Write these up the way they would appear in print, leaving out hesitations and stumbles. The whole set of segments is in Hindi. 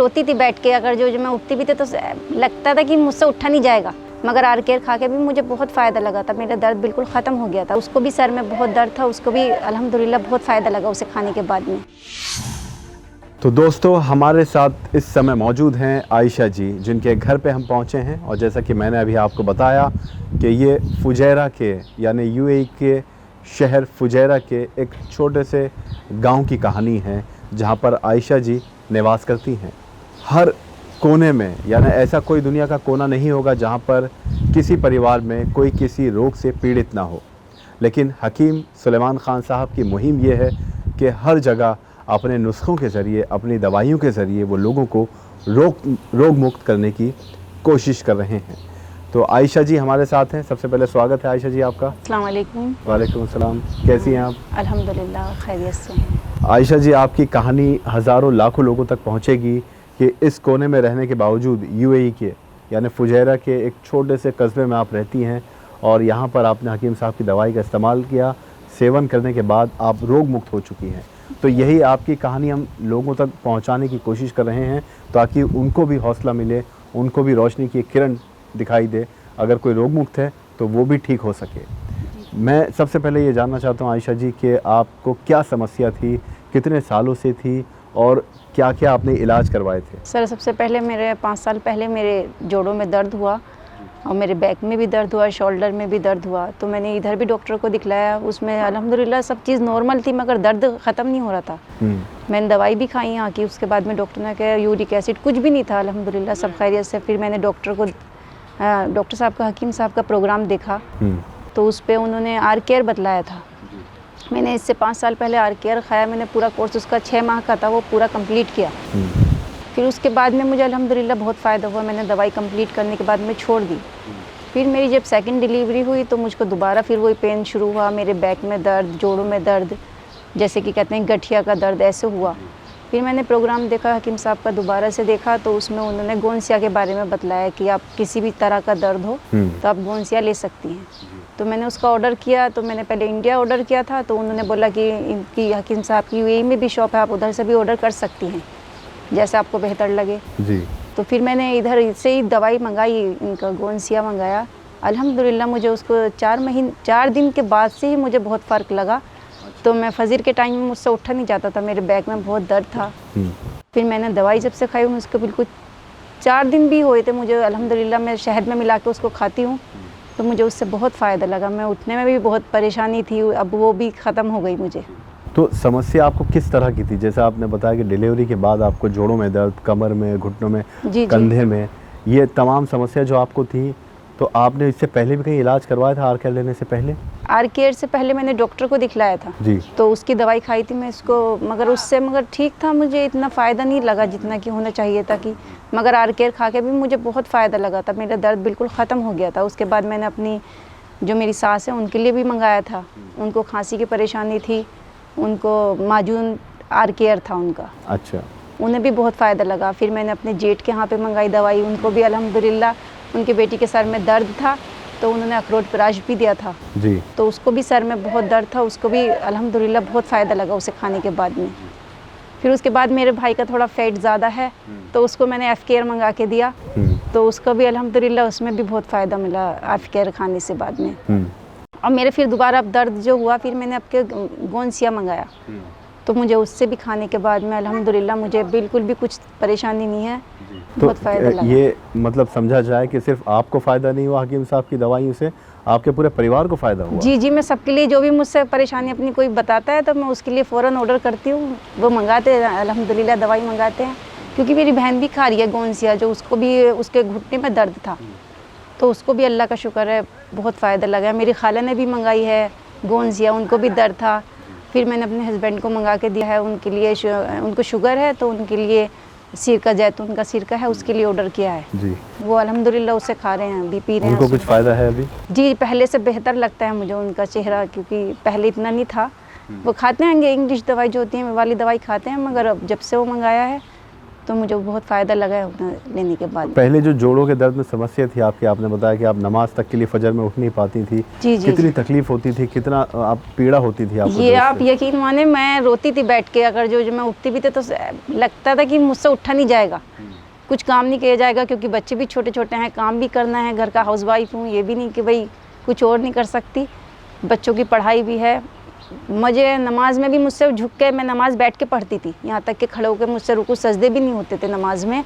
रोती थी बैठ के, अगर जो मैं उठती भी थी तो लगता था कि मुझसे उठा नहीं जाएगा, मगर आर केयर खा के भी मुझे बहुत फ़ायदा लगा था, मेरा दर्द बिल्कुल ख़त्म हो गया था। उसको भी सर में बहुत दर्द था, उसको भी अल्हम्दुलिल्लाह बहुत फ़ायदा लगा उसे खाने के बाद में। तो दोस्तों, हमारे साथ इस समय मौजूद हैं आयशा जी, जिनके घर पे हम पहुंचे हैं। और जैसा कि मैंने अभी आपको बताया कि ये फुजैरा के यानी यूएई के शहर फुजैरा के एक छोटे से गांव की कहानी है, जहां पर आयशा जी निवास करती हैं। हर कोने में, यानी ऐसा कोई दुनिया का कोना नहीं होगा जहां पर किसी परिवार में कोई किसी रोग से पीड़ित ना हो, लेकिन हकीम सुलेमान ख़ान साहब की मुहिम ये है कि हर जगह अपने नुस्खों के ज़रिए, अपनी दवाइयों के ज़रिए वो लोगों को रोग मुक्त करने की कोशिश कर रहे हैं। तो आयशा जी हमारे साथ हैं। सबसे पहले स्वागत है आयशा जी आपका। अस्सलाम वालेकुम। वालेकुम अस्सलाम। कैसी हैं आप? अल्हम्दुलिल्लाह खैरियत से हैं। आयशा जी, आपकी कहानी हज़ारों लाखों लोगों तक पहुंचेगी कि इस कोने में रहने के बावजूद यूएई के यानी फुजैरा के एक छोटे से कस्बे में आप रहती हैं और यहाँ पर आपने हकीम साहब की दवाई का इस्तेमाल किया, सेवन करने के बाद आप रोग मुक्त हो चुकी हैं। तो यही आपकी कहानी हम लोगों तक पहुंचाने की कोशिश कर रहे हैं, ताकि उनको भी हौसला मिले, उनको भी रोशनी की किरण दिखाई दे। अगर कोई रोग मुक्त है तो वो भी ठीक हो सके। मैं सबसे पहले ये जानना चाहता हूँ आयशा जी कि आपको क्या समस्या थी, कितने सालों से थी और क्या क्या आपने इलाज करवाए थे? सर सबसे पहले मेरे 5 साल पहले मेरे जोड़ों में दर्द हुआ और मेरे बैक में भी दर्द हुआ, शोल्डर में भी दर्द हुआ। तो मैंने इधर भी डॉक्टर को दिखलाया, उसमें अल्हम्दुलिल्लाह सब चीज़ नॉर्मल थी, मगर दर्द ख़त्म नहीं हो रहा था। मैंने दवाई भी खाई यहाँ की, उसके बाद में डॉक्टर ने कहा यूरिक एसिड कुछ भी नहीं था, अल्हम्दुलिल्लाह सब खैरियत से। फिर मैंने डॉक्टर साहब का, हकीम साहब का प्रोग्राम देखा, तो उस पर उन्होंने आर केयर बतलाया था। मैंने इससे 5 साल पहले आर केयर खाया, मैंने पूरा कोर्स उसका 6 माह का था, वो पूरा कंप्लीट किया। फिर उसके बाद में मुझे अल्हम्दुलिल्लाह बहुत फ़ायदा हुआ। मैंने दवाई कंप्लीट करने के बाद में छोड़ दी। फिर मेरी जब सेकंड डिलीवरी हुई तो मुझको दोबारा फिर वही पेन शुरू हुआ, मेरे बैक में दर्द, जोड़ों में दर्द, जैसे कि कहते हैं गठिया का दर्द, ऐसे हुआ। फिर मैंने प्रोग्राम देखा हकीम साहब का, दोबारा से देखा तो उसमें उन्होंने गोंसिया के बारे में बतलाया कि आप किसी भी तरह का दर्द हो तो आप गोंसिया ले सकती हैं। तो मैंने उसका ऑर्डर किया। तो मैंने पहले इंडिया ऑर्डर किया था, तो उन्होंने बोला कि इनकी हकीम साहब की यूएई में भी शॉप है, आप उधर से भी ऑर्डर कर सकती हैं, जैसे आपको बेहतर लगे जी। तो फिर मैंने इधर से ही दवाई मंगाई, इनका गोंसिया मंगाया। अल्हम्दुलिल्लाह मुझे उसको 4 दिन के बाद से ही मुझे बहुत फ़र्क लगा। तो मैं फजर के टाइम में मुझसे उठा नहीं जाता था, मेरे बैक में बहुत दर्द था। फिर मैंने दवाई जब से खाई हूँ, उसको बिल्कुल 4 दिन भी हुए थे मुझे, अल्हम्दुलिल्लाह मैं शहद में मिला के उसको खाती हूँ, तो मुझे उससे बहुत फ़ायदा लगा। मैं उठने में भी बहुत परेशानी थी, अब वो भी ख़त्म हो गई मुझे। तो समस्या आपको किस तरह की थी? जैसे आपने बताया कि डिलीवरी के बाद आपको जोड़ों में दर्द, कमर में, घुटनों में, कंधे में, ये तमाम समस्या जो आपको थी, तो आपने इससे पहले भी कहीं इलाज करवाया था आर केयर लेने से पहले? आर केयर से पहले मैंने डॉक्टर को दिखलाया था जी। तो उसकी दवाई खाई थी मैं इसको, मगर ठीक था, मुझे इतना फ़ायदा नहीं लगा जितना कि होना चाहिए था कि, मगर आर केयर खा के भी मुझे बहुत फ़ायदा लगा था, मेरा दर्द बिल्कुल ख़त्म हो गया था। उसके बाद मैंने अपनी जो मेरी सास है उनके लिए भी मंगाया था, उनको खांसी की परेशानी थी, उनको माजून आर केयर था उनका। अच्छा। उन्हें भी बहुत फ़ायदा लगा। फिर मैंने अपने जेठ के यहाँ पे मंगाई दवाई, उनको भी अल्हम्दुलिल्लाह, उनकी बेटी के सर में दर्द था तो उन्होंने अखरोट प्राश भी दिया था जी। तो उसको भी सर में बहुत दर्द था, उसको भी अल्हम्दुलिल्लाह बहुत फ़ायदा लगा उसे खाने के बाद में। फिर उसके बाद मेरे भाई का थोड़ा फैट ज़्यादा है तो उसको मैंने एफ केयर मंगा के दिया, तो उसको भी अल्हम्दुलिल्लाह उसमें भी बहुत फ़ायदा मिला एफ केयर खाने से बाद में। और मेरे फिर दोबारा अब दर्द जो हुआ, फिर मैंने आपके गोंसिया मंगाया, तो मुझे उससे भी खाने के बाद में अल्हम्दुलिल्लाह मुझे बिल्कुल भी कुछ परेशानी नहीं है, बहुत फ़ायदा लगा। ये मतलब समझा जाए कि सिर्फ आपको फ़ायदा नहीं हुआ हकीम साहब की दवाइयों से, आपके पूरे परिवार को फ़ायदा हुआ? जी जी, मैं सबके लिए, जो भी मुझसे परेशानी अपनी कोई बताता है तो मैं उसके लिए फ़ौरन ऑर्डर करती हूँ, वो मंगाते हैं अल्हम्दुलिल्लाह, दवाई मंगाते हैं। क्योंकि मेरी बहन भी खा रही है गोंसिया, जो उसको भी उसके घुटने में दर्द था, तो उसको भी अल्लाह का शुक्र है बहुत फ़ायदा लगा। मेरी खाला ने भी मंगाई है गोंसिया, उनको भी दर्द था। फिर मैंने अपने हस्बैंड को मंगा के दिया है, उनके लिए उनको शुगर है तो उनके लिए सिरका, जैतून का सिरका है, उसके लिए ऑर्डर किया है जी। वो अल्हम्दुलिल्लाह उसे खा रहे हैं, अभी पी रहे हैं। उनको कुछ फ़ायदा है अभी? जी, पहले से बेहतर लगता है मुझे उनका चेहरा, क्योंकि पहले इतना नहीं था। वो खाते हैं इंग्लिश दवाई जो होती है, वाली दवाई खाते हैं, मगर अब जब से वो मंगाया है तो मुझे बहुत फ़ायदा लगा है उतना लेने के बाद। पहले जो जोड़ों के दर्द में समस्या थी आपकी, आपने बताया कि आप नमाज तक के लिए फजर में उठ नहीं पाती थी, जी जी कितनी तकलीफ होती थी, कितना आप पीड़ा होती थी आपको? ये आप यकीन माने, मैं रोती थी बैठ के। अगर जो मैं उठती भी थी तो लगता था कि मुझसे उठा नहीं जाएगा, कुछ काम नहीं किया जाएगा, क्योंकि बच्चे भी छोटे छोटे हैं, काम भी करना है, घर का हाउसवाइफ हूँ, ये भी नहीं कि भाई कुछ और नहीं कर सकती, बच्चों की पढ़ाई भी है। मुझे नमाज में भी मुझसे झुक के मैं नमाज बैठ के पढ़ती थी, यहाँ तक कि खड़े होकर मुझसे रुकू सजदे भी नहीं होते थे नमाज में।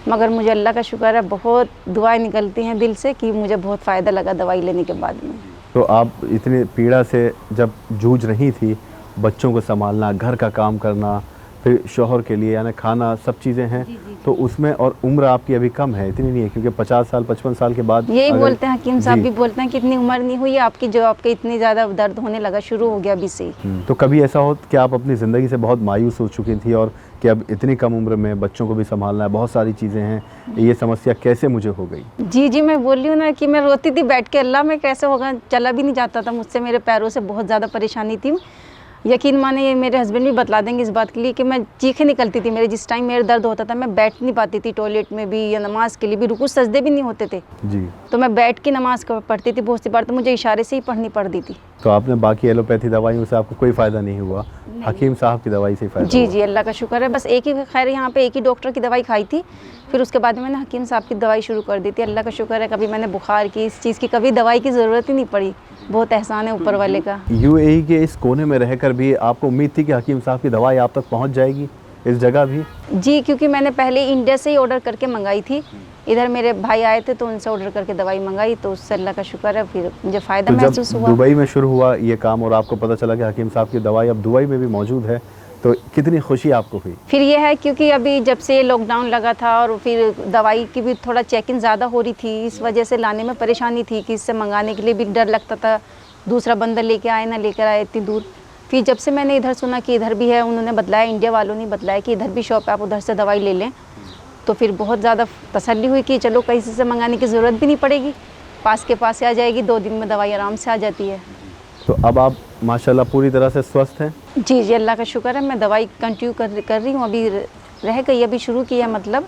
मगर मुझे अल्लाह का शुक्र है, बहुत दुआएं निकलती हैं दिल से कि मुझे बहुत फ़ायदा लगा दवाई लेने के बाद में। तो आप इतनी पीड़ा से जब जूझ रही थी, बच्चों को संभालना, घर का काम करना, फिर शौहर के लिए यानी खाना, सब चीज़ें हैं, तो उसमें और उम्र आपकी अभी कम है, इतनी नहीं है, क्योंकि 50 साल 55 साल के बाद यही बोलते हैं हकीम साहब भी बोलते हैं कि इतनी उम्र नहीं हुई आपकी जो आपके इतनी ज़्यादा दर्द होने लगा, शुरू हो गया अभी से। तो कभी ऐसा हो कि आप अपनी ज़िंदगी से बहुत मायूस हो चुकी थी और कि अब इतनी कम उम्र में बच्चों को भी संभालना है, बहुत सारी चीज़ें हैं, ये समस्या कैसे मुझे हो गई? जी जी, मैं बोल रही हूँ ना कि मैं रोती थी बैठ के, अल्लाह में कैसे होगा, चला भी नहीं जाता था मुझसे, मेरे पैरों से बहुत ज़्यादा परेशानी थी। यकीन माने, ये मेरे हस्बैंड भी बतला देंगे इस बात के लिए कि मैं चीखें निकलती थी मेरे, जिस टाइम मेरे दर्द होता था मैं बैठ नहीं पाती थी, टॉयलेट में भी या नमाज के लिए भी, रुकू सजदे भी नहीं होते थे जी। तो मैं बैठ के नमाज पढ़ती थी, बहुत सी बार तो मुझे इशारे से ही पढ़नी पड़ती थी। तो आपने बाकी एलोपैथी दवाइयों से आपको कोई फ़ायदा नहीं हुआ, हकीम साहब की दवाई से ही फ़ायदा जी हुआ? जी, अल्लाह का शुक्र है। बस एक ही, खैर यहाँ पे एक ही डॉक्टर की दवाई खाई थी, फिर उसके बाद मैंने हकीम साहब की दवाई शुरू कर दी थी। अल्लाह का शुक्र है, कभी मैंने बुखार की, इस चीज़ की कभी दवाई की ज़रूरत ही नहीं पड़ी, बहुत एहसान है ऊपर वाले का। यूएई के इस कोने में रहकर भी आपको उम्मीद थी कि हकीम साहब की दवाई आप तक पहुंच जाएगी इस जगह भी? जी, क्योंकि मैंने पहले इंडिया से ही ऑर्डर करके मंगाई थी, इधर मेरे भाई आए थे तो उनसे ऑर्डर करके दवाई मंगाई, तो उससे अल्लाह का शुक्र है फिर मुझे फ़ायदा तो महसूस जब हुआ। दुबई में शुरू हुआ ये काम और आपको पता चला कि हकीम साहब की दवाई अब दुबई में भी मौजूद है, तो कितनी खुशी आपको हुई? फिर ये है क्योंकि अभी जब से लॉकडाउन लगा था और फिर दवाई की भी थोड़ा चेकिंग ज़्यादा हो रही थी, इस वजह से लाने में परेशानी थी कि इससे मंगाने के लिए भी डर लगता था, दूसरा बंदा लेके आए ना लेकर आए इतनी दूर। फिर जब से मैंने इधर सुना कि इधर भी है, उन्होंने बतलाया, इंडिया वालों ने बतलाया कि इधर भी शॉप है, आप उधर से दवाई ले लें, तो फिर बहुत ज़्यादा तसल्ली हुई कि चलो कहीं से मंगाने की ज़रूरत भी नहीं पड़ेगी, पास के पास से आ जाएगी, 2 दिन में दवाई आराम से आ जाती है। तो अब आप माशाल्लाह पूरी तरह से स्वस्थ हैं? जी जी, अल्लाह का शुक्र है। मैं दवाई कंटिन्यू कर रही हूँ, अभी रह गई, अभी शुरू किया मतलब,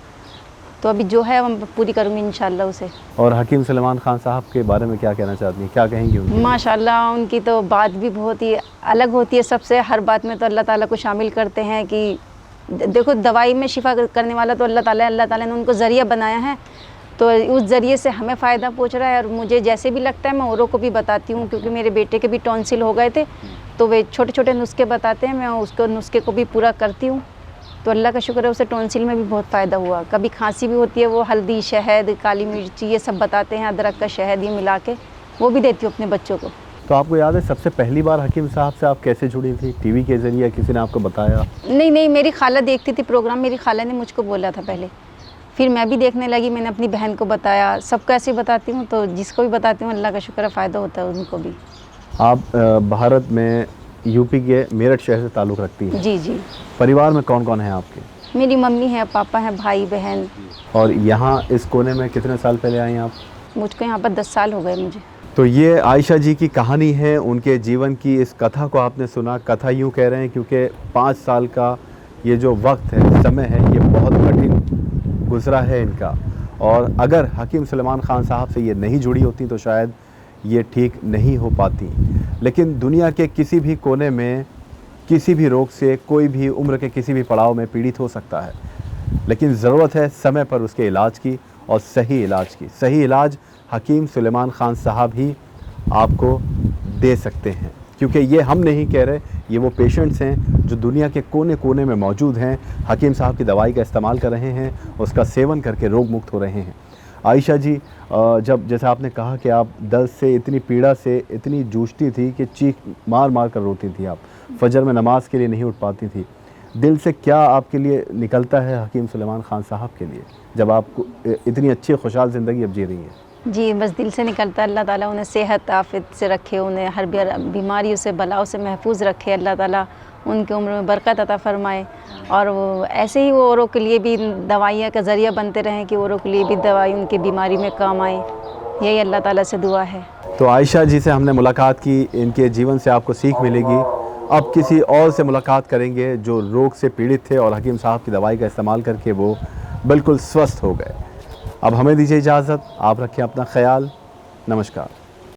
तो अभी जो है हम पूरी करूँगी इंशाल्लाह उसे। और हकीम सलेमान खान साहब के बारे में क्या कहना चाहती हैं, क्या कहेंगी उनके? माशाल्लाह, उनकी तो बात भी बहुत ही अलग होती है सबसे, हर बात में तो अल्लाह ताला को शामिल करते हैं कि देखो दवाई में शिफा करने वाला तो अल्लाह ताला ने उनको ज़रिया बनाया है, तो उस ज़रिए से हमें फ़ायदा पहुंच रहा है। और मुझे जैसे भी लगता है मैं औरों को भी बताती हूँ, क्योंकि मेरे बेटे के भी टॉन्सिल हो गए थे, तो वे छोटे छोटे नुस्खे बताते हैं, मैं उसको नुस्खे को भी पूरा करती हूँ, तो अल्लाह का शुक्र है उसे टॉन्सिल में भी बहुत फ़ायदा हुआ। कभी खांसी भी होती है, वो हल्दी, शहद, काली मिर्ची ये सब बताते हैं, अदरक का शहद ये मिला के वो भी देती हूँ अपने बच्चों को। तो आपको याद है सबसे पहली बार हकीम साहब से आप कैसे जुड़ी थी? टीवी के ज़रिए, किसी ने आपको बताया? नहीं, मेरी खाला देखती थी प्रोग्राम, मेरी खाला ने मुझको बोला था पहले, फिर मैं भी देखने लगी, मैंने अपनी बहन को बताया, सबको ऐसे ही बताती हूँ, तो जिसको भी बताती हूँ अल्लाह का शुक्र है फ़ायदा होता है उनको भी। आप भारत में यूपी के मेरठ शहर से ताल्लुक़ रखती हैं? जी जी। परिवार में कौन कौन है आपके? मेरी मम्मी है, पापा हैं, भाई बहन। और यहाँ इस कोने में कितने साल पहले आई आप? मुझको यहाँ पर 10 साल हो गए मुझे। तो ये आयशा जी की कहानी है, उनके जीवन की इस कथा को आपने सुना। कथा यूँ कह रहे हैं क्योंकि 5 साल का ये जो वक्त है, समय है, ये बहुत कठिन गुजरा है इनका, और अगर हकीम सलेमान खान साहब से ये नहीं जुड़ी होती तो शायद ये ठीक नहीं हो पाती। लेकिन दुनिया के किसी भी कोने में किसी भी रोग से कोई भी उम्र के किसी भी पड़ाव में पीड़ित हो सकता है, लेकिन ज़रूरत है समय पर उसके इलाज की और सही इलाज की। सही इलाज हकीम सलेमान खान साहब ही आपको दे सकते हैं, क्योंकि ये हम नहीं कह रहे, ये वो पेशेंट्स हैं जो दुनिया के कोने कोने में मौजूद हैं, हकीम साहब की दवाई का इस्तेमाल कर रहे हैं, उसका सेवन करके रोग मुक्त हो रहे हैं। आयशा जी, जब जैसा आपने कहा कि आप दर्द से, इतनी पीड़ा से इतनी जूझती थी कि चीख मार मार कर रोती थी, आप फजर में नमाज के लिए नहीं उठ पाती थी, दिल से क्या आपके लिए निकलता है हकीम सलेमान खान साहब के लिए, जब आपको इतनी अच्छी खुशहाल ज़िंदगी अब जी रही है? जी, बस दिल से निकलता है, अल्लाह ताला उन्हें सेहत आफियत से रखे, उन्हें हर बीमारियों से, बलाओं से महफूज रखे, अल्लाह ताला उनके उम्र में बरकत अता फ़रमाए, और वो ऐसे ही वो औरों के लिए भी दवाइयाँ का ज़रिया बनते रहें कि औरों के लिए भी दवाई उनकी बीमारी में काम आए, यही अल्लाह ताला से दुआ है। तो आयशा जी से हमने मुलाकात की, इनके जीवन से आपको सीख मिलेगी, अब किसी और से मुलाकात करेंगे जो रोग से पीड़ित थे और हकीम साहब की दवाई का इस्तेमाल करके वो बिल्कुल स्वस्थ हो गए। अब हमें दीजिए इजाज़त, आप रखें अपना ख्याल। नमस्कार।